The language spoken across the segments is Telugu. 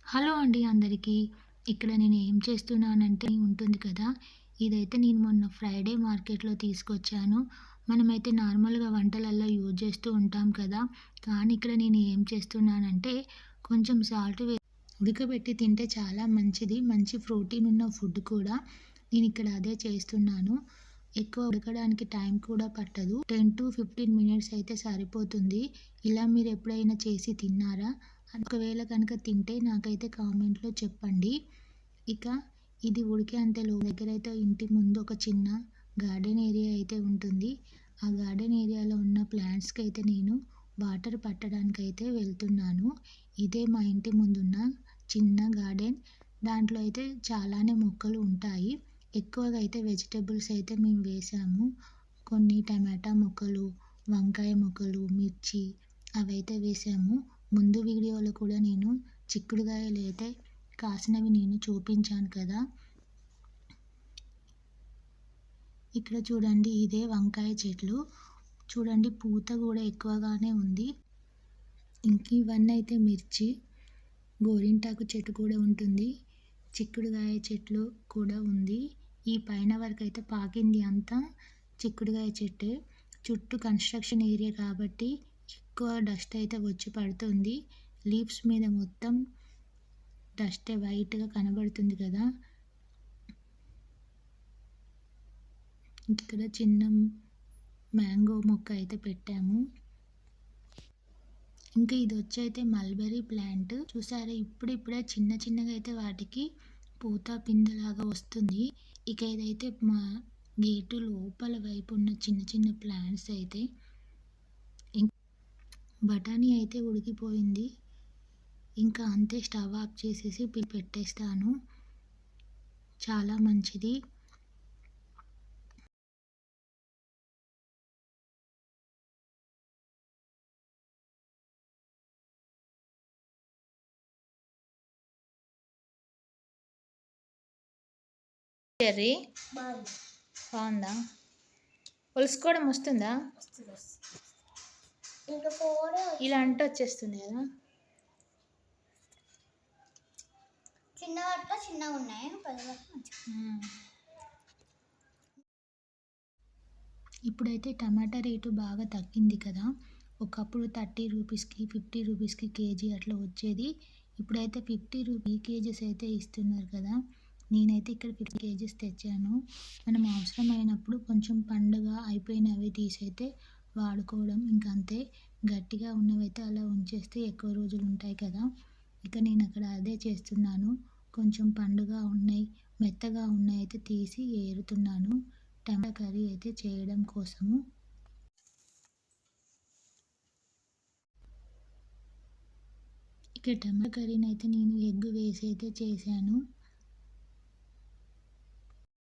హలో అండి అందరికీ. ఇక్కడ నేను ఏం చేస్తున్నానంటే ఉంటుంది కదా! ఇదైతే నేను మొన్న ఫ్రైడే మార్కెట్‌లో తీసుకొచ్చాను. మనమైతే నార్మల్‌గా వంటలల్లో యూజ్ చేస్తూ ఉంటాం కదా! కానీ ఇక్కడ నేను ఏం చేస్తున్నానంటే కొంచెం సాల్ట్ ఉడకబెట్టి తింటే చాలా మంచిది. మంచి ప్రోటీన్ ఉన్న ఫుడ్ కూడా. నేనిక్కడ అదే చేస్తున్నాను. ఎక్కువ ఉడకడానికి టైం కూడా పట్టదు. 10-15 మినిట్స్ అయితే సరిపోతుంది. ఇలా మీరు ఎప్పుడైనా చేసి తిన్నారా? ఒకవేళ కనుక తింటే నాకైతే కామెంట్‌లో చెప్పండి. ఇక ఇది ఉడికేంతలో దగ్గరైతే ఇంటి ముందు ఒక చిన్న గార్డెన్ ఏరియా అయితే ఉంటుంది. ఆ గార్డెన్ ఏరియాలో ఉన్న ప్లాంట్స్‌కి అయితే నేను వాటర్ పట్టడానికైతే వెళ్తున్నాను. ఇదే మా ఇంటి ముందున్న చిన్న గార్డెన్. దాంట్లో అయితే చాలానే మొక్కలు ఉంటాయి. ఎక్కువగా అయితే వెజిటబుల్స్ అయితే మేము వేసాము. కొన్ని టమాటా మొక్కలు, వంకాయ మొక్కలు, మిర్చి అవైతే వేసాము. ముందు వీడియోలో కూడా నేను చిక్కుడుగాయలు అయితే కాసినవి నేను చూపించాను కదా! ఇక్కడ చూడండి ఇదే వంకాయ చెట్లు. చూడండి పూత కూడా ఎక్కువగానే ఉంది. ఇంక ఇవన్నీ అయితే మిర్చి, గోరింటాకు చెట్టు కూడా ఉంటుంది. చిక్కుడుగాయ చెట్లు కూడా ఉంది. ఈ పైన వరకు అయితే పాకింది అంతా చిక్కుడుగాయ చెట్టే. చుట్టూ కన్స్ట్రక్షన్ ఏరియా కాబట్టి ఎక్కువ డస్ట్ అయితే వచ్చి పడుతుంది. లీవ్స్ మీద మొత్తం డస్టే వైట్‌గా కనబడుతుంది కదా! ఇక్కడ చిన్న మ్యాంగో మొక్క అయితే పెట్టాము. ఇంకా ఇది వచ్చైతే మల్బెర్రీ ప్లాంట్. చూసారా ఇప్పుడిప్పుడే చిన్న చిన్నగా అయితే వాటికి పూత పిందెలాగా వస్తుంది. ఇక ఇదైతే మా గేటు లోపల వైపు ఉన్న చిన్న చిన్న ప్లాంట్స్ అయితే. బఠానీ అయితే ఉడికిపోయింది. ఇంకా అంతే స్టవ్ ఆఫ్ చేసేసి పెట్టేస్తాను. చాలా మంచిది. కర్రీ బాగుందా? ఒలుసుకోవడం వస్తుందా? ఇలా అంటే వచ్చేస్తుంది కదా. చిన్నగా ఉన్నాయి. ఇప్పుడైతే టమాటా రేటు బాగా తగ్గింది కదా. ఒకప్పుడు 30 రూపీస్కి 50 రూపీస్కి కేజీ అట్లా వచ్చేది. ఇప్పుడైతే 50 రూపీ కేజీస్ అయితే ఇస్తున్నారు కదా. నేనైతే ఇక్కడ 50 కేజీస్ తెచ్చాను. మనం అవసరమైనప్పుడు కొంచెం పండుగ అయిపోయినవి తీసైతే వాడుకోవడం ఇంకంతే. గట్టిగా ఉన్నవైతే అలా ఉంచేస్తే ఎక్కువ రోజులు ఉంటాయి కదా. ఇక నేను అక్కడ అదే చేస్తున్నాను. కొంచెం పండుగ ఉన్నాయి, మెత్తగా ఉన్నాయి అయితే తీసి ఏరుతున్నాను. టమాటా కర్రీ అయితే చేయడం కోసము. ఇక టమాటా కర్రీని అయితే నేను ఎగ్ వేసి అయితే చేశాను.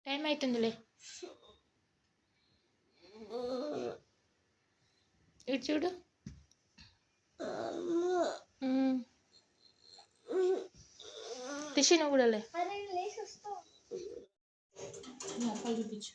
టైం అవుతుందిలే. ఇటు చూడు. రిషి నువ్వు కూడా లే. అప్పలు చూపించు.